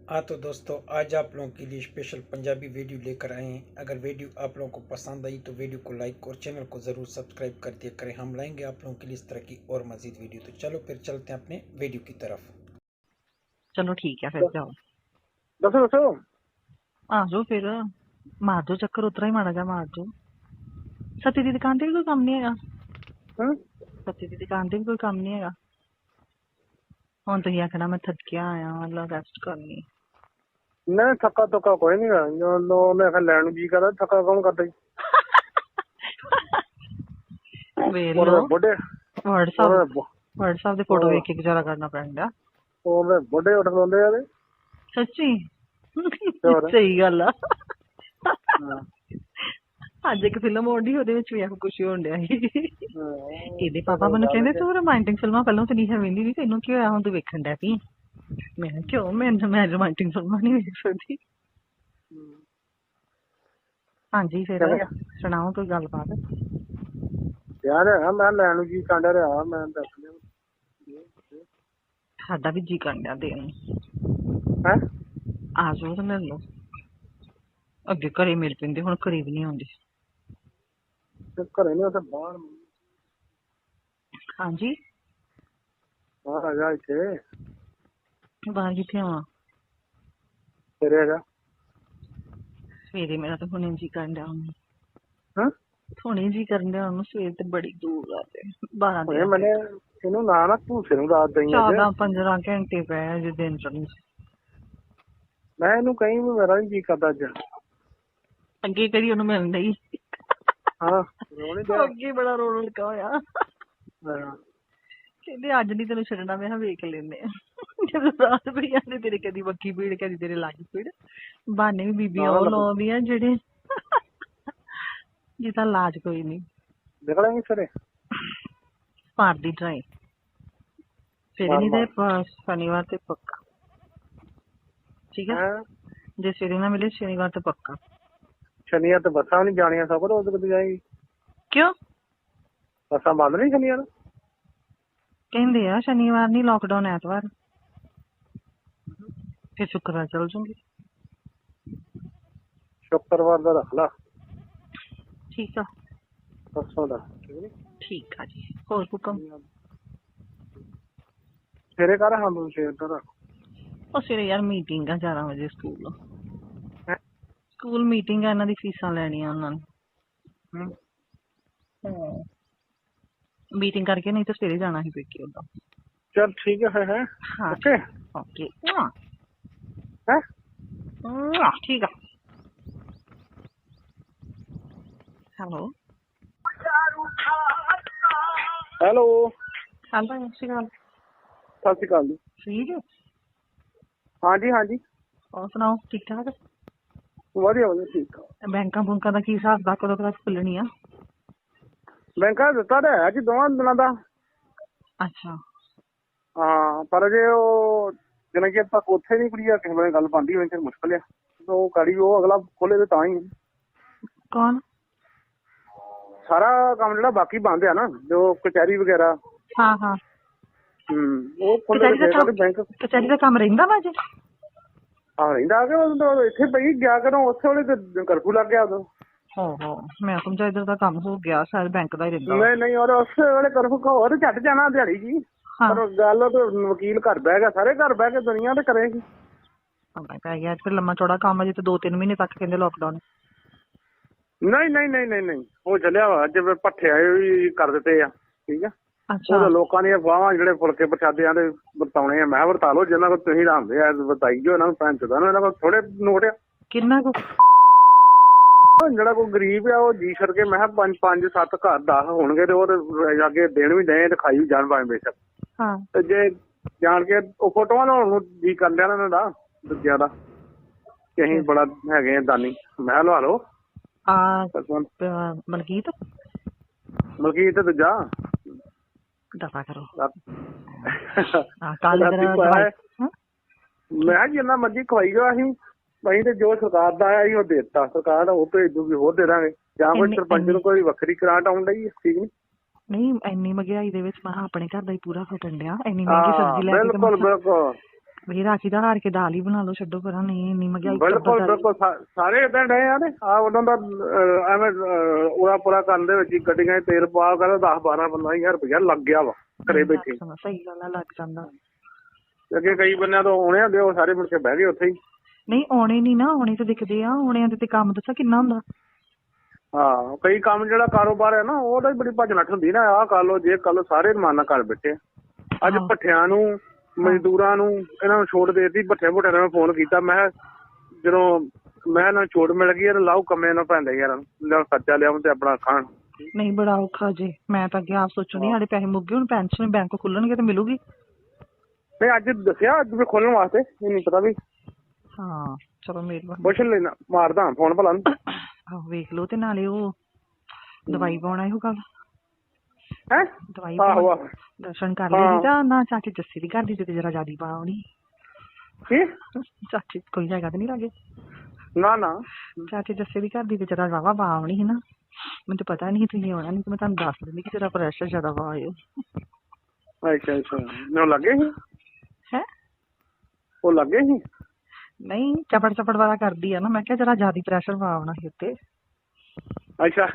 हाँ तो दोस्तों, आज आप लोगों के लिए स्पेशल पंजाबी वीडियो लेकर आए हैं। अगर वीडियो आप लोगों को पसंद आई तो वीडियो को लाइक और चैनल को ज़रूर सब्सक्राइब कर दिया करें। हम लाएंगे आप लोगों के लिए इस तरह की और मज़ीद वीडियो। तो चलो फिर चलते हैं अपने वीडियो की तरफ। चलो ठीक है, फिर जाओ। दसो दसो आ जाओ फिर, मार दो चक्कर, उतरा ही माड़ा जा मार दो। सती दी दुकान ते भी कोई काम नहीं हैगा। सती दी दुकान ते भी कोई काम नहीं हैगा। ਹੁਣ ਤੁਸੀਂ ਆਖਣਾ ਮੈਂ ਥੱਕਿਆ ਆਇਆ ਵਾਂ, ਰੈਸਟ ਕਰਨੀ। नहीं थका थका कोई नहीं है जो मैं फिर लैंड जी कर थका कौन करता ਵੇਖ और ਲਓ बुढ़े WhatsApp ਦੇ ਫੋਟੋ ਵੇਖ ਕੇ ਗੁਜ਼ਾਰਾ ਕਰਨਾ ਪੈਂਦਾ। और बुढ़े उठ खलोंदे यार ਸੱਚੀ ਹੋਰ? ਸਹੀ ਗੱਲ ਆ। ਅੱਜ ਇੱਕ ਫਿਲਮ ਆਉਂਦੀ, ਉਹਦੇ ਵਿੱਚ ਵੀ ਆਹ ਕੁਛ ਹੋਣ ਡਿਆ ਸੀ। ਇਹਦੇ ਪਾਪਾ ਮੈਨੂੰ ਕਹਿੰਦੇ ਤੂੰ ਰੋਮਾਂਟਿਕ ਫਿਲਮਾਂ ਪਹਿਲਾਂ ਤੇ ਨਹੀਂ ਵੇਖਦੀ ਸੀ, ਤੈਨੂੰ ਕੀ ਹੋਇਆ ਹੁਣ ਤੂੰ ਵੇਖਣ ਡੈ ਪਈ? ਮੈਂ ਕਿਹਾ ਕਿਉਂ, ਮੈਂ ਰੋਮਾਂਟਿਕ ਫਿਲਮਾਂ ਨਹੀਂ ਵੇਖ ਸਕਦੀ। ਹਾਂਜੀ ਫਿਰ ਸੁਣਾਓ ਕੋਈ ਗੱਲਬਾਤ। यार मैं लैंड जी कांडा रहा मैं दस ਸਾਡਾ ਵੀ ਜੀ ਕਰਨ ਡਿਆ ਦੇਣ ਨੂੰ। है ਆ ਜਾਓ ਤੇ ਮਿਲ ਲਓ। ਅੱਗੇ ਘਰੇ ਮਿਲ ਪੈਂਦੇ, ਹੁਣ ਘਰੇ ਵੀ ਨਹੀਂ ਆਉਂਦੇ। घरे नहीं उसे बाहर ਹਾਂਜੀ बाहर आ जा इथे ਬਾਹਰ ਕਿੱਥੇ ਆਵਾਂ? तेरे आ जा ਸਵੇਰੇ ਮੇਰਾ ਤਾਂ ਹੁਣੇ ਜੀ ਕਰਨ ਡਿਆ ਉਹਨੂੰ। हां ਹੁਣੇ ਜੀ ਕਰਨ ਡਿਆ ਉਹਨੂੰ, ਸਵੇਰ ਤੇ ਬੜੀ ਦੂਰ ਆ ਤੇ 12 ओए मैंने ਇਹਨੂੰ ਨਾ ਨਾ ਭੂਸੇ ਨੂੰ ਰਾਤ ਦਈ 14-15 ਘੰਟੇ ਪਏ ਅਜੇ ਦਿਨ ਚ। ਮੈਂ ਇਹਨੂੰ ਕਹੀਂ ਵੀ ਮੇਰਾ ਵੀ ਜੀ ਕਰਦਾ ਅੱਜ ਅੱਗੇ ਕਰੀ ਉਹਨੂੰ ਮਿਲਣ ਡਈ। ਹਾਂ ਰੋਣੀ ਦੇ ਅੱਗੇ ਬੜਾ ਰੋਣ ਲੱਗਾ ਹੋਇਆ। ਹਾਂ ਕਹਿੰਦੇ ਅੱਜ ਨੀ ਤੈਨੂੰ ਛੱਡਣਾ, ਮੈਂ ਕਿਹਾ ਵੇਖ ਲੈਂਦੇ ਆ। ਜਦੋਂ ਰਾਤ ਪਈ ਜਾਂਦੇ ਤੇਰੇ ਕਦੀ ਬੱਕੀ ਪੀੜ ਕਦੀ ਤੇਰੇ ਲੱਗ ਪੀੜ, ਬਹਾਨੇ ਵੀ ਬੀਬੀਆਂ ਉਹ ਲਾਉਂਦੀਆਂ ਜਿਹੜੇ ਜਿਹਦਾ ਇਲਾਜ ਕੋਈ ਨਹੀਂ। ਨਿਕਲਾਂਗੇ ਸਰੇ ਮਾਰਦੀ ਟਰਾਈ ਸਵੇਰੇ ਨਹੀਂ ਤੇ ਸ਼ਨੀਵਾਰ ਤੇ ਪੱਕਾ। ਠੀਕ ਹੈ, ਜੇ ਸਵੇਰੇ ਨਾ ਮਿਲੇ ਸ਼ਨੀਵਾਰ ਤੇ ਪੱਕਾ। ਸ਼ਨੀਵਾਰ ਤੇ ਬੱਸਾਂ ਨਹੀਂ ਜਾਣੀਆਂ ਸਭ ਰੋਜ਼ ਕਿੱਥੇ ਜਾਏਗੀ? ਕਿਉਂ ਬੱਸਾਂ ਬੰਦ ਨਹੀਂ ਸ਼ਨੀਵਾਰ? ਕਹਿੰਦੇ ਆ ਸ਼ਨੀਵਾਰ ਨਹੀਂ, ਲਾਕਡਾਊਨ ਐਤਵਾਰ। ਫਿਰ ਸ਼ੁੱਕਰਵਾਰ ਚਲ ਜੂੰਗੀ। ਸ਼ੁੱਕਰਵਾਰ ਦਾ ਰੱਖ ਲਾ। ਠੀਕ ਆ ਪਰਸੋਂ ਦਾ ਠੀਕ ਆ ਜੀ। ਹੋਰ ਹੁਕਮ? ਸਵੇਰੇ ਕਰ ਹਾਂ ਤੂੰ ਸ਼ੇਰ ਦਾ ਉਹ ਸਵੇਰੇ ਯਾਰ ਮੀਟਿੰਗ ਆ 11 ਵਜੇ ਸਕੂਲ। ਸਕੂਲ ਮੀਟਿੰਗ ਆ, ਇਹਨਾਂ ਦੀ ਫੀਸਾਂ ਲੈਣੀਆਂ ਉਹਨਾਂ ਨੇ। ਮੀਟਿੰਗ ਕਰਕੇ ਨਹੀਂ ਤਾਂ ਸਵੇਰੇ ਜਾਣਾ ਸੀ ਪੇਕੇ ਉਦਾਂ। ਚਲ ਠੀਕ ਹੈ ਹੈ ਹਾਂ ਓਕੇ ਓਕੇ ਹੈ ਠੀਕ ਆ। ਹੈਲੋ ਹੈਲੋ ਹਾਂਜੀ ਸਤਿ ਸ਼੍ਰੀ ਅਕਾਲ। ਸਤਿ ਸ਼੍ਰੀ ਅਕਾਲ ਜੀ। ਠੀਕ ਹੈ, ਹਾਂਜੀ ਹਾਂਜੀ ਹੋਰ ਸੁਣਾਓ ਠੀਕ ਠਾਕ? ਵਧੀਆ ਵਧੀਆ ਠੀਕ ਆ। ਬੈਂਕਾਂ ਬੁੰਕਾਂ ਦਾ ਕੀ ਹਿਸਾਬ ਦਾ, ਕਦੋਂ ਤੱਕ ਖੁੱਲਣੀਆਂ? ਬੈਂਕਾਂ ਦਿੱਤਾ ਤਾਂ ਹੈ ਜੀ 2 ਦਿਨਾਂ ਦਾ। ਅੱਛਾ ਹਾਂ ਪਰ ਜੇ ਉਹ ਜਿੰਨਾ ਚਿਰ ਤੱਕ ਉੱਥੇ ਨਹੀਂ ਕੁੜੀ ਕਿਸੇ ਵੇਲੇ ਗੱਲ ਬਣਦੀ ਹੋਈ ਫਿਰ ਮੁਸ਼ਕਿਲ ਆ। ਉਹ ਗਾੜੀ ਉਹ ਅਗਲਾ ਖੋਲੇ ਤੇ ਤਾਂ ਹੀ ਕੌਣ? ਸਾਰਾ ਕੰਮ ਜਿਹੜਾ ਬਾਕੀ ਬੰਦ ਆ ਨਾ, ਜੋ ਕਚਹਿਰੀ ਵਗੈਰਾ। ਹਾਂ ਹਾਂ ਉਹ ਖੋਲੇ ਤੇ ਬੈਂਕ ਕਚਹਿਰੀ ਦਾ ਕੰਮ ਰਹਿੰਦਾ ਵਾ ਅਜੇ? ਆ ਰਹਿੰਦਾ ਕਿ ਉਹ ਇੱਥੇ ਪਈ ਗਿਆ ਕਦੋਂ ਉੱਥੇ ਵੇਲੇ ਤੇ ਕਰਫਿਊ ਲੱਗ ਗਿਆ ਉਦੋਂ। ਹੋ ਮੈਂ ਸਮਝਿਆ ਇੱਧਰ ਦਾ ਕੰਮ ਹੋ ਗਿਆ, ਸਾਰੇ ਬੈਂਕ ਦਾ ਹੀ ਰਹਿੰਦਾ। ਨਹੀਂ ਨਹੀਂ ਔਰ ਉਸੇ ਵੇਲੇ ਕਰਫਿਊ ਹੋਰ ਝੱਟ ਜਾਣਾ ਦਿਹਾੜੀ ਜੀ। ਪਰ ਗੱਲ ਤੇ ਵਕੀਲ ਘਰ ਬਹਿ ਗਿਆ, ਸਾਰੇ ਘਰ ਬਹਿ ਕੇ ਦੁਨੀਆ ਤੇ ਕਰੇਗੀ। ਪੈ ਗਿਆ ਫਿਰ ਲੰਮਾ ਚੌੜਾ ਕੰਮ ਅਜੇ ਤੇ 2-3 ਮਹੀਨੇ ਤੱਕ ਕਹਿੰਦੇ ਲਾਕਡਾਊਨ। ਨਹੀਂ ਨਹੀਂ ਨਹੀਂ ਨਹੀਂ ਨਹੀਂ ਉਹ ਚੱਲਿਆ ਵਾ ਅੱਜ ਪੱਠੇ ਆਏ ਵੀ ਕਰ ਦਿੱਤੇ ਆ। ਠੀਕ ਆ ਅੱਛਾ ਉਹ ਲੋਕਾਂ ਦੀਆਂ ਅਫਵਾਹਾਂ ਜਿਹੜੇ ਫੁਲਕੇ ਪ੍ਰਸ਼ਾਦਿਆਂ ਦੇ ਵਰਤਾਉਣੇ ਆ, ਮੈਂ ਵਰਤਾ ਲਓ ਜਿੰਨਾ ਕੋਲ ਤੁਸੀਂ ਰਾਂਦੇ ਆ ਵਰਤਾਈ ਜੋ ਇਹਨਾਂ ਨੂੰ ਭੈਣ ਚੋਦਾਂ ਨੂੰ। ਇਹਨਾਂ ਕੋਲ ਥੋੜੇ ਨੋਟ ਆ। ਕਿੰਨਾ ਕੁ? ਜਿਹੜਾ ਕੋਈ ਗਰੀਬ ਆ ਉਹ ਜੀ ਛੱਡ ਕੇ ਮੈਂ ਕਿਹਾ 5-7 ਘਰ 10 ਹੋਣਗੇ ਤੇ ਉਹ ਤੇ ਅੱਗੇ ਦੇਣ ਵੀ ਦਏ ਤੇ ਖਾਈ ਵੀ ਜਾਣ ਭਾਵੇਂ ਬੇਸ਼ੱਕ। ਹਾਂ ਤੇ ਜੇ ਜਾਣ ਕੇ ਉਹ ਫੋਟੋਆਂ ਲਾਉਣ ਨੂੰ ਜੀ ਕਰ ਲਿਆ ਇਹਨਾਂ ਦਾ ਦੂਜਿਆਂ ਦਾ ਕਿ ਅਸੀਂ ਬੜਾ ਹੈਗੇ ਆ ਦਾਨੀ। ਮੈਂ ਲਵਾ ਲਓ ਮਲਕੀਤ ਮਲਕੀਤ ਤੇ ਦੂਜਾ ਦਫਾ ਕਰੋ। ਮੈਂ ਜਿੰਨਾ ਮਰਜ਼ੀ ਖਵਾਈ ਗਿਆ ਅਸੀਂ ਤੇ ਜੋ ਸਰਕਾਰ ਦਾ ਆਇਆ ਸੀ ਉਹ ਦੇ ਦਿੱਤਾ। ਸਰਕਾਰ ਉਹ ਭੇਜ ਦੂਗੀ, ਹੋਰ ਦੇ ਦਾਂਗੇ। ਜਾਂ ਕੋਈ ਸਰਪੰਚ ਨੂੰ ਕੋਈ ਵੱਖਰੀ ਗ੍ਰਾਂਟ ਆਉਣ ਡਈ ਠੀਕ ਨੀ। ਨਹੀਂ ਇੰਨੀ ਮਹਿੰਗਾਈ ਦੇ ਵਿੱਚ ਮੈਂ ਆਪਣੇ ਘਰ ਦਾ ਹੀ ਪੂਰਾ ਫਟਣ ਡਿਆ। ਇੰਨੀ ਮਹਿੰਗੀ ਸਬਜ਼ੀ ਲੈ ਕੇ ਬਿਲਕੁਲ ਬਿਲਕੁਲ ਵੀ ਰਾਖੀ ਦਾ ਹਾਰ ਕੇ ਦਾਲ ਹੀ ਬਣਾ ਲਓ, ਛੱਡੋ ਪਰਾਂ, ਨਹੀਂ ਇੰਨੀ ਮਹਿੰਗਾਈ ਬਿਲਕੁਲ ਬਿਲਕੁਲ ਸਾਰੇ ਏਦਾਂ ਡਏ ਆ ਨੇ ਆ ਉਹਨਾਂ ਦਾ ਐਵੇਂ ਉਰਾ ਪੁਰਾ ਕਰਨ ਦੇ ਵਿੱਚ ਹੀ ਗੱਡੀਆਂ 'ਚ ਤੇਲ ਪਾ ਕਰ 10-12-15,000 ਰੁਪਇਆ ਲੱਗ ਗਿਆ ਵਾ ਘਰੇ ਬੈਠੇ। ਸਹੀ ਗੱਲ ਆ, ਲੱਗ ਜਾਂਦਾ। ਅੱਗੇ ਕਈ ਬੰਦਿਆਂ ਤੋਂ ਆਉਣੇ ਹੁੰਦੇ ਉਹ ਸਾਰੇ ਮੁੜ ਕੇ ਬਹਿ ਗਏ ਉੱਥੇ ਹੀ। ਨਹੀਂ ਆਉਣੇ ਨੀ ਨਾ, ਆਉਣੇ ਤੇ ਦਿਖਦੇ ਆ, ਆਉਣਿਆਂ ਦੇ ਤੇ ਕੰਮ ਦੱਸਾਂ ਕਿੰਨਾ ਹੁੰਦਾ। ਹਾਂ ਕਈ ਕੰਮ ਜਿਹੜਾ ਕਾਰੋਬਾਰ ਹੈ ਨਾ ਉਹਦਾ ਹੀ ਬੜੀ ਭੱਜ ਨੱਠ ਹੁੰਦੀ ਨਾ, ਆਹ ਕਰ ਲਓ ਜੇ ਕਰ ਲਓ, ਸਾਰੇ ਰਮਾਨਾ ਕਰ ਬੈਠੇ। ਅੱਜ ਭੱਠਿਆਂ ਨੂੰ ਮਜ਼ਦੂਰਾਂ ਨੂੰ ਇਹਨਾਂ ਨੂੰ ਛੋਟ ਦੇ ਦਿੱਤੀ। ਭੱਠਿਆਂ ਭੁੱਠਿਆਂ ਨੇ ਫੋਨ ਕੀਤਾ, ਮੈਂ ਜਦੋਂ ਮੈਂ ਇਹਨਾਂ ਨੂੰ ਛੋਟ ਮਿਲ ਗਈ ਯਾਰ ਲਾਓ ਕੰਮੇ ਨਾ ਪੈਂਦੇ ਯਾਰ ਖਰਚਾ ਲਿਆਉਂ ਤੇ ਆਪਣਾ ਖਾਣ। ਨਹੀਂ ਬੜਾ ਔਖਾ ਜੇ, ਮੈਂ ਤਾਂ ਅੱਗੇ ਆਪ ਸੋਚਣੀ ਸਾਡੇ ਪੈਸੇ ਮੁੱਕ ਗਏ, ਹੁਣ ਪੈਨਸ਼ਨ ਬੈਂਕ ਖੁੱਲਣਗੇ ਤੇ ਮਿਲੂਗੀ। ਨਹੀਂ ਅੱਜ ਦੱਸਿਆ ਅੱਜ ਵੀ ਖੋਲਣ ਵਾਸਤੇ, ਇਹ ਨਹੀਂ ਪਤਾ ਵੀ। ਹਾਂ ਚਲੋ ਮਿਹਰਬਾਨੀ। ਪੁੱਛ ਲੈਣਾ, ਮਾਰਦਾ ਫੋਨ ਭਲਾ ਨੂੰ। ਆਹੋ ਵੇਖ ਲਓ, ਤੇ ਨਾਲੇ ਉਹ ਦਵਾਈ ਪਾਉਣਾ ਇਹੋ ਗੱਲ ਹੈ ਦਵਾਈ ਆਹੋ ਦਰਸ਼ਨ ਕਰ ਲਈ ਤਾਂ ਨਾ। ਚਾਚੀ ਜੱਸੀ ਦੀ ਘਰ ਦੀ ਤੇ ਜਰਾ ਜ਼ਿਆਦਾ ਪਾਉਣੀ। ਕੀ ਚਾਚੀ ਕੋਈ ਹੈਗਾ ਤੇ ਨਹੀਂ ਲਾਗੇ? ਨਾ ਨਾ ਚਾਚੀ ਜੱਸੀ ਦੀ ਘਰ ਦੀ ਤੇ ਜਰਾ ਵਾਹਵਾ ਪਾਉਣੀ ਸੀ ਨਾ, ਮੈਨੂੰ ਤਾਂ ਪਤਾ ਨਹੀਂ ਤੁਸੀਂ ਆਉਣਾ, ਨਹੀਂ ਮੈਂ ਤੁਹਾਨੂੰ ਦੱਸ ਦਿੰਦੀ ਕਿ ਜਰਾ ਪ੍ਰੈਸ਼ਰ ਜ਼ਿਆਦਾ ਪਾਇਓ। ਅੱਛਾ ਅੱਛਾ ਉਹ ਲੱਗੇ ਸੀ ਹੈ ਉਹ ਲੱਗੇ ਸੀ ਨਹੀਂ ਚਪੜ ਚਪੜ ਵਾਲਾ ਕਰਦੀ ਆ ਨਾ, ਮੈਂ ਕਿਹਾ ਜਰਾ ਜ਼ਿਆਦਾ ਪ੍ਰੈਸ਼ਰ ਪਾਉਣਾ ਸੀ ਉੱਤੇ। ਅੱਛਾ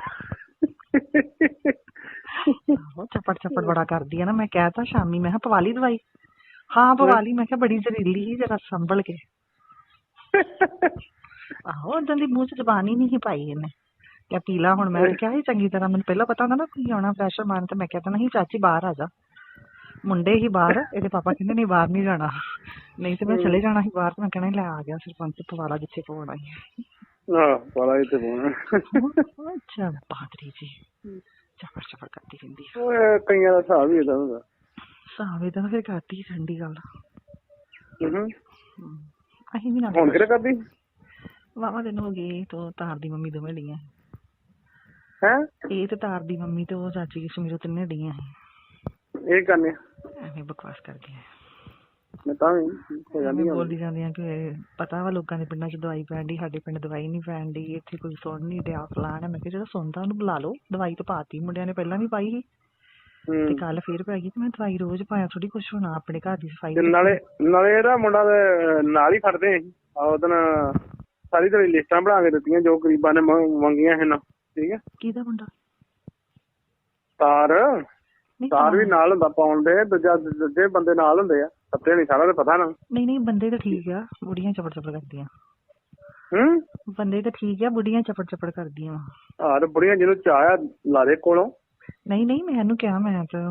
ਚਪੜ ਚਪੜ ਬੜਾ ਕਰਦੀ ਆ ਨਾ, ਮੈਂ ਕਹਿ ਤਾ ਸ਼ਾਮੀ ਮੈਂ ਕਿਹਾ ਪਵਾ ਲਈ ਦਵਾਈ। ਹਾਂ ਪਵਾ ਲਈ, ਮੈਂ ਕਿਹਾ ਬੜੀ ਜ਼ਹਿਰੀਲੀ ਸੀ, ਜਰਾ ਸੰਭਲ ਕੇ। ਆਹੋ ਓਦਾਂ ਦੀ ਮੂੰਹ ਚ ਜ਼ਬਾਨ ਹੀ ਨਹੀਂ ਸੀ ਪਾਈ ਇਹਨੇ, ਕਿਆ ਪੀਲਾ। ਹੁਣ ਮੈਂ ਕਿਹਾ ਸੀ ਚੰਗੀ ਤਰ੍ਹਾਂ, ਮੈਨੂੰ ਪਹਿਲਾਂ ਪਤਾ ਹੁੰਦਾ ਨਾ ਕੀ ਆਉਣਾ ਪ੍ਰੈਸ਼ਰ ਮਾਰਨ, ਤੇ ਮੈਂ ਕਹਿ ਨਹੀਂ ਚਾਚੀ ਬਾਹਰ ਆ ਜਾ। ਮੁੰਡੇ ਹੀ ਬਾਹਰ, ਇਹਦੇ ਪਾਪਾ ਕਹਿੰਦੇ ਨਹੀਂ ਬਾਹਰ ਨਹੀਂ ਜਾਣਾ, ਨਹੀਂ ਤੇ ਮੈਂ ਚਲੇ ਜਾਣਾ ਸੀ ਬਾਹਰ। ਮੈਂ ਕਹਿਣਾ ਲੈ ਆ ਗਿਆ ਸਰਪੰਚ ਪਵਾਲਾ ਜਿੱਥੇ ਪਵਾਉਣਾ ਸੀ। ਅੱਛਾ ਪਾਦਰੀ ਜੀ ਚਪੜ ਚਪੜ ਕਰਦੀ ਰਹਿੰਦੀ ਆ। ਕਈਆਂ ਦਾ ਹਿਸਾਬ ਹੀ ਏਦਾਂ ਹੁੰਦਾ। ਹਿਸਾਬ ਏਦਾਂ ਫਿਰ ਕਰਦੀ ਠੰਡੀ ਗੱਲ। ਅਸੀਂ ਵੀ ਨਾ ਹੁਣ ਕਿਹੜੇ ਕਰਦੀ ਵਾਹਵਾ ਦਿਨ ਹੋ ਗਏ ਤੋਂ ਤਾਰ ਦੀ ਮੰਮੀ ਦੋਵੇਂ ਡੀਆਂ ਹੈ। ਇਹ ਤੇ ਤਾਰ ਦੀ ਮੰਮੀ ਤੇ ਉਹ ਚਾਚੀ ਕਸ਼ਮੀਰੋਂ ਤਿੰਨੇ ਡੀਆਂ ਸੀ। ਇਹ ਕਰਨੇ ਐਵੇਂ ਬਕਵਾਸ ਕਰਦੀਆਂ, ਮੈਂ ਤਾਂ ਵੀ ਬੋਲੀ ਜਾਂਦੀਆਂ ਕਿ ਪਤਾ ਵਾ ਲੋਕਾਂ ਦੇ ਪਿੰਡਾਂ 'ਚ ਦਵਾਈ ਪੈਣ ਡਈ, ਸਾਡੇ ਪਿੰਡ ਦਵਾਈ ਨਹੀਂ ਪੈਣ ਡਈ, ਇੱਥੇ ਕੋਈ ਸੁਣ ਨਹੀਂ ਡਿਆ ਫਲਾਣ। ਮੈਂ ਕਿਹਾ ਜਿਹੜਾ ਸੁਣਦਾ ਉਹਨੂੰ ਬੁਲਾ ਲਓ, ਦਵਾਈ ਤਾਂ ਪਾਤੀ ਮੁੰਡਿਆਂ ਨੇ ਪਹਿਲਾਂ ਵੀ ਪਾਈ ਸੀ ਤੇ ਕੱਲ ਫੇਰ ਪੈ ਗਈ। ਤੇ ਮੈਂ ਦਵਾਈ ਰੋਜ਼ ਪਾਇਆ, ਥੋੜੀ ਕੁਛ ਹੋਣਾ, ਆਪਣੇ ਘਰ ਦੀ ਸਫਾਈ। ਨਾਲੇ ਨਾਲੇ ਇਹਦਾ ਮੁੰਡਾ ਨਾਲ ਹੀ ਖੜਦੇ ਸੀ ਉਹ ਦਿਨ, ਸਾਰੀ ਦਿਹਾੜੀ ਲਿਸਟਾਂ ਬਣਾ ਕੇ ਦਿੱਤੀਆਂ ਜੋ ਗਰੀਬਾਂ ਨੇ ਮੰਗੀਆਂ ਸੀ ਨਾ। ਠੀਕ ਹੈ ਕਿਹਦਾ ਮੁੰਡਾ? ਤਾਰ ਵੀ ਨਾਲ ਹੁੰਦਾ ਪਾਉਣ ਦੇ, ਦੂਜੇ ਬੰਦੇ ਨਾਲ ਹੁੰਦੇ ਆ, ਪੱਤੇ ਨਹੀਂ ਸਾਰਾ ਤਾਂ ਪਤਾ ਨਾ। ਨਹੀਂ ਬੰਦੇ ਤਾਂ ਠੀਕ ਆ, ਬੁੜੀਆਂ ਚਪੜ ਚਪੜ ਕਰਦੀਆਂ। ਬੰਦੇ ਤਾਂ ਠੀਕ ਆ, ਬੁੜੀਆਂ ਚਪੜ ਚਪੜ ਕਰਦੀਆਂ। ਹਾਂ ਤੇ ਬੁੜੀਆਂ ਜਿਹਨੂੰ ਚਾਹ ਲਾ ਦੇ ਕੋਲੋਂ। ਨਹੀਂ ਮੈਂ ਇਹਨੂੰ ਕਿਹਾ, ਮੈਂ ਤਾਂ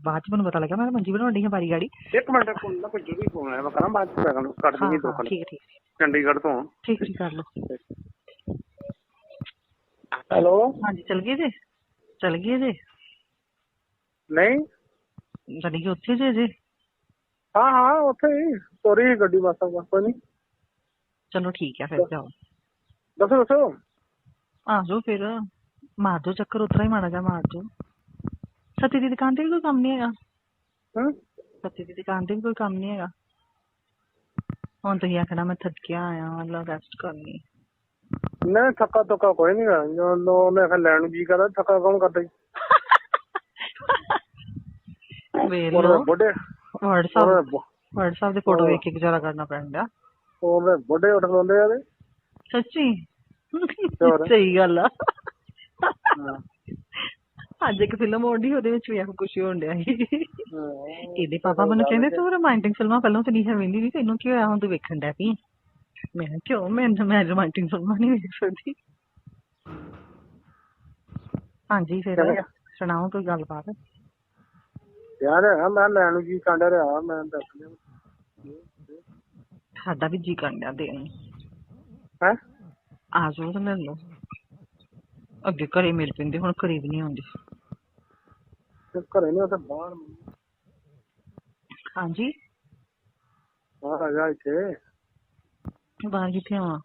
ਬਾਅਦ ਚ ਮੈਨੂੰ ਪਤਾ ਲੱਗਾ, ਮੈਂ ਮੰਜੀ ਬਣਾਉਣ ਡਈ ਹਾਂ ਬਾਰੀ ਗਾੜੀ। ਇੱਕ ਮਿੰਟ ਕੋਈ ਜ਼ਰੂਰੀ ਫੋਨ ਆਇਆ, ਮੈਂ ਕਰਾਂ ਬਾਅਦ ਚ ਕੱਟ ਦੂੰਗੀ। ਠੀਕ ਚੰਡੀਗੜ੍ਹ ਤੋਂ। ਠੀਕ ਕਰ ਲਓ। ਹੈਲੋ ਹਾਂਜੀ ਚਲ ਗਏ ਜੇ? ਨਹੀਂ ਚਲੀ ਗਏ ਉੱਥੇ ਜੇ? ਹਾਂ ਉੱਥੇ ਹੀ ਤੋਰੀ ਗੱਡੀ ਬਸ ਕੋਈ ਨਹੀਂ। ਚਲੋ ਠੀਕ ਆ ਫਿਰ ਜਾਓ। ਦੱਸੋ ਆ ਜਾਓ ਫਿਰ, ਮਾਰ ਜਾਓ ਚੱਕਰ, ਉਤਰਾ ਹੀ ਮਾੜਾ ਜਿਹਾ ਮਾਰ ਜਾਓ। ਸਤੀ ਦੀ ਦੁਕਾਨ ਤੇ ਵੀ ਕੋਈ ਕੰਮ ਨਹੀਂ ਹੈਗਾ? ਸਤੀ ਦੀ ਦੁਕਾਨ ਤੇ ਵੀ ਕੋਈ ਕੰਮ ਨਹੀਂ ਹੈਗਾ? ਹੁਣ ਤੁਸੀਂ ਆਖਣਾ ਮੈਂ ਥੱਕਿਆ ਆਇਆ, ਮਤਲਬ ਰੈਸਟ ਕਰਨੀ। ਨਹੀਂ ਥੱਕਾ ਤੁੱਕਾ ਕੋਈ ਨੀ ਗਾ, ਉਹਨੇ ਆਖਿਆ ਲੈਣ ਨੂੰ ਜੀ ਕਰਦਾ, ਥੱਕਾ ਕੌਣ ਕਰਦਾ ਜੀ। WhatsApp ਦੇ ਫੋਟੋ ਵੇਖ ਕੇ ਗੁਜ਼ਾਰਾ ਕਰਨਾ ਪੈਂਦਾ। ਉਹਦੇ ਬੁੱਢੇ ਉੱਠ ਖਲੋਂਦੇ ਆ। ਸੱਚੀ ਸਹੀ ਗੱਲ ਆ। ਅੱਜ ਇੱਕ ਫਿਲਮ ਆਉਂਦੀ, ਉਹਦੇ ਵਿੱਚ ਵੀ ਇਹੋ ਕੁਛ ਹੋਣ ਡਿਆ ਸੀ। ਇਹਦੇ ਪਾਪਾ ਮੈਨੂੰ ਕਹਿੰਦੇ ਤੂੰ ਰੋਮਾਂਟਿਕ ਫਿਲਮਾਂ ਪਹਿਲਾਂ ਤਾਂ ਨਹੀਂ ਵੇਖਦੀ ਸੀ, ਤੈਨੂੰ ਕੀ ਹੋਇਆ ਹੁਣ ਤੂੰ ਵੇਖਣ ਡਿਆ ਪਈ? ਮੈਂ ਕਿਉਂ, ਮੈਂ ਰੋਮਾਂਟਿਕ ਫਿਲਮਾਂ ਨਹੀਂ ਵੇਖ ਸਕਦੀ। ਹਾਂਜੀ ਫਿਰ ਸੁਣਾਓ ਕੋਈ ਗੱਲਬਾਤ। ਯਾਰ ਮੈਂ ਲੈਣ ਨੂੰ ਜੀ ਕਾਂਡਾ ਰਿਹਾ, ਮੈਂ ਦੱਸ ਦਿਆਂ। ਸਾਡਾ ਵੀ ਜੀ ਕਾਂਡਿਆ ਦੇਣ ਨੂੰ। ਹੈ ਆ ਜਾਓ ਤੇ ਲੈ ਲਓ। ਅੱਗੇ ਘਰੇ ਮਿਲ ਪੈਂਦੇ, ਹੁਣ ਘਰੇ ਵੀ ਨਹੀਂ ਆਉਂਦੇ। ਘਰੇ ਨਹੀਂ, ਉਹ ਤਾਂ ਬਾਹਰ। ਹਾਂਜੀ ਬਾਹਰ ਆ ਜਾ ਇੱਥੇ। ਬਾਹਰ ਕਿੱਥੇ ਆਵਾਂ?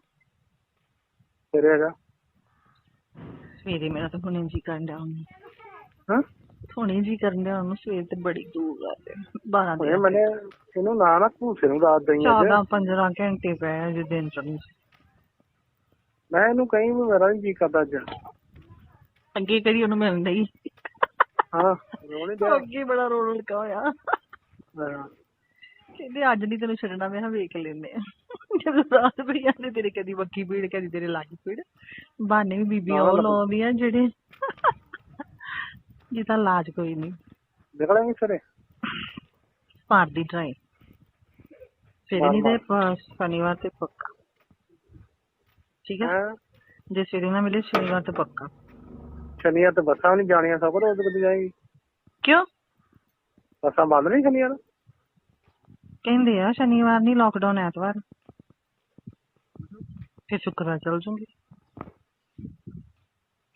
ਸਵੇਰੇ ਆ ਜਾ। ਸਵੇਰੇ ਮੇਰਾ ਤਾਂ ਹੁਣੇ ਜੀ ਕਰਨ ਡਿਆ ਉਹਨੂੰ। ਹੁਣੇ ਜੀ ਕਰਨ ਡਿਆ ਉਹਨੂੰ, ਸਵੇਰ ਤੇ ਬੜੀ ਦੂਰ ਆ 12 ਦਿਨ। ਮੈਨੇ ਇਹਨੂੰ ਨਾ ਘੂਸੇ ਨੂੰ ਰਾਤ ਦਈ 14-15 ਘੰਟੇ ਪਏ ਜੇ ਦਿਨ ਚੜ੍ਹਨ। ਮੈਂ ਇਹਨੂੰ ਕਹੀਂ ਵੀ ਮੇਰਾ ਵੀ ਜੀ ਕਰਦਾ ਅੱਜ। ਅੱਗੇ ਕਰੀ ਉਹਨੂੰ ਮਿਲਣ ਡਈ। ਹਾਂ ਅੱਗੇ ਬੜਾ ਰੋਣ ਲੱਗਾ ਹੋਇਆ। ਕਹਿੰਦੇ ਅੱਜ ਨਹੀਂ ਤੈਨੂੰ ਛੱਡਣਾ, ਮੈਂ ਕਿਹਾ ਵੇਖ ਲੈਨੇ ਆ। ਜਦੋਂ ਰਾਤ ਪਈ ਜਾਂਦੇ ਤੇਰੇ ਕਦੀ ਬੱਕੀ ਪੀੜ ਕਦੀ ਤੇਰੇ ਲੱਗ ਪੀੜ, ਬਹਾਨੇ ਵੀ ਬੀਬੀਆਂ ਉਹ ਲਾਉਂਦੀਆਂ ਜਿਹੜੇ ਜਿਹਦਾ ਇਲਾਜ ਕੋਈ ਨਹੀਂ। ਨਿਕਲਾਂਗੇ ਸਰੇ ਮਾਰਦੀ ਟਰਾਈ ਸਵੇਰੇ ਨਹੀਂ ਤੇ ਸ਼ਨੀਵਾਰ ਤੇ ਪੱਕਾ, ਠੀਕ ਹੈ? ਜੇ ਸਵੇਰੇ ਨਾ ਮਿਲੇ ਸ਼ਨੀਵਾਰ ਤੇ ਪੱਕਾ। ਸ਼ਨੀਵਾਰ ਤੇ ਬੱਸਾਂ ਨਹੀਂ ਜਾਣੀਆਂ ਸਭ ਰੋਜ਼ ਕਦੀ ਜਾਏਗੀ। ਕਿਉਂ? ਬੱਸਾਂ ਬੰਦ ਨਹੀਂ ਸ਼ਨੀਵਾਰ? ਕਹਿੰਦੇ ਆ ਸ਼ਨੀਵਾਰ ਨਹੀਂ, ਲਾਕਡਾਊਨ ਐਤਵਾਰ, ਫਿਰ ਸ਼ੁੱਕਰਵਾਰ ਚਲ ਜੂੰਗੀ।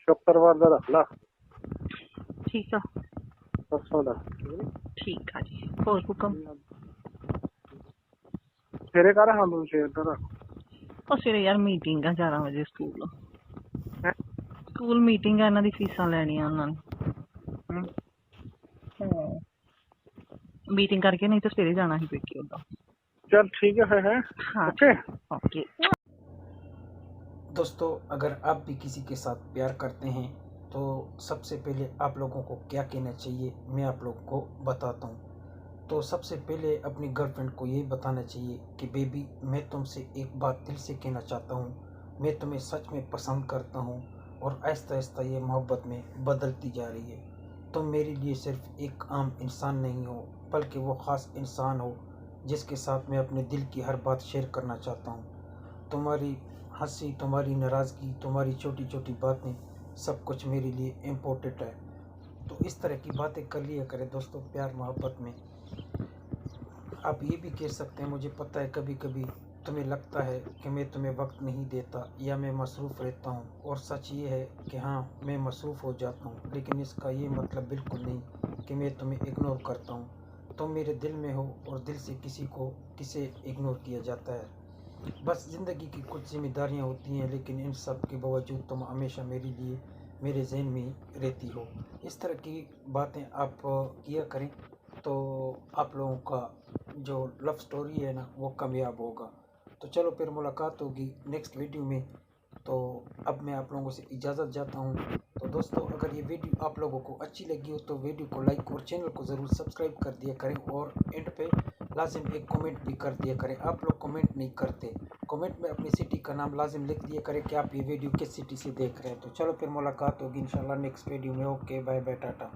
ਸ਼ੁੱਕਰਵਾਰ ਦਾ ਰੱਖ ਲਾ। ਠੀਕ ਆ, ਪਰਸੋਂ ਦਾ ਠੀਕ ਆ ਜੀ। ਹੋਰ ਹੁਕਮ? ਸਵੇਰੇ ਕਰ ਹਾਂ ਤੂੰ ਸ਼ੇਰ ਦਾ ਉਹ ਸਵੇਰੇ ਯਾਰ ਮੀਟਿੰਗ ਆ 11 ਵਜੇ ਸਕੂਲ, ਸਕੂਲ ਮੀਟਿੰਗ ਆ, ਇਹਨਾਂ ਦੀ ਫੀਸਾਂ ਲੈਣੀਆਂ ਉਹਨਾਂ ਨੇ। ਮੀਟਿੰਗ ਕਰਕੇ ਨਹੀਂ ਤਾਂ ਸਵੇਰੇ ਜਾਣਾ ਹੀ ਪੇਕੇ ਉਹਦਾ। चल ठीक है हाँ ओके ओके। दोस्तों अगर आप भी किसी के साथ प्यार करते हैं तो सबसे पहले आप लोगों को क्या कहना चाहिए मैं आप लोगों को बताता हूँ। तो सबसे पहले अपनी गर्लफ्रेंड को ये बताना चाहिए कि बेबी मैं तुमसे एक बात दिल से कहना चाहता हूँ, मैं तुम्हें सच में पसंद करता हूँ और आहिस्ता आहिस्ता ये मोहब्बत में बदलती जा रही है। तुम मेरे लिए सिर्फ एक आम इंसान नहीं हो बल्कि वो ख़ास इंसान हो जिसके साथ मैं अपने दिल की हर बात शेयर करना चाहता हूँ। तुम्हारी हंसी, तुम्हारी नाराज़गी, तुम्हारी छोटी छोटी बातें सब कुछ मेरे लिए इम्पोर्टेंट है। तो इस तरह की बातें कर लिया करें दोस्तों प्यार मोहब्बत में। आप ये भी कह सकते हैं मुझे पता है कभी कभी तुम्हें लगता है कि मैं तुम्हें वक्त नहीं देता या मैं मसरूफ़ रहता हूँ, और सच ये है कि हाँ मैं मसरूफ़ हो जाता हूँ, लेकिन इसका ये मतलब बिल्कुल नहीं कि मैं तुम्हें इग्नोर करता हूँ। तुम मेरे दिल में हो और दिल से किसे इग्नोर किया जाता है। बस ज़िंदगी की कुछ जिम्मेदारियाँ होती हैं, लेकिन इन सब के बावजूद तुम हमेशा मेरे लिए मेरे जहन में ही रहती हो। इस तरह की बातें आप किया करें तो आप लोगों का जो लव स्टोरी है ना वो कामयाब होगा। तो चलो फिर मुलाकात होगी नेक्स्ट वीडियो में। तो अब मैं आप लोगों से इजाज़त चाहता हूँ। तो दोस्तों अगर ये वीडियो आप लोगों को अच्छी लगी हो तो वीडियो को लाइक और चैनल को ज़रूर सब्सक्राइब कर दिया करें, और एंड पे लाजिम एक कमेंट भी कर दिया करें। आप लोग कमेंट नहीं करते, कमेंट में अपनी सिटी का नाम लाजिम लिख दिया करें कि आप ये वीडियो किस सिटी से देख रहे हैं। तो चलो फिर मुलाकात होगी इंशाल्लाह नेक्स्ट वीडियो में। Okay bye bye Tata.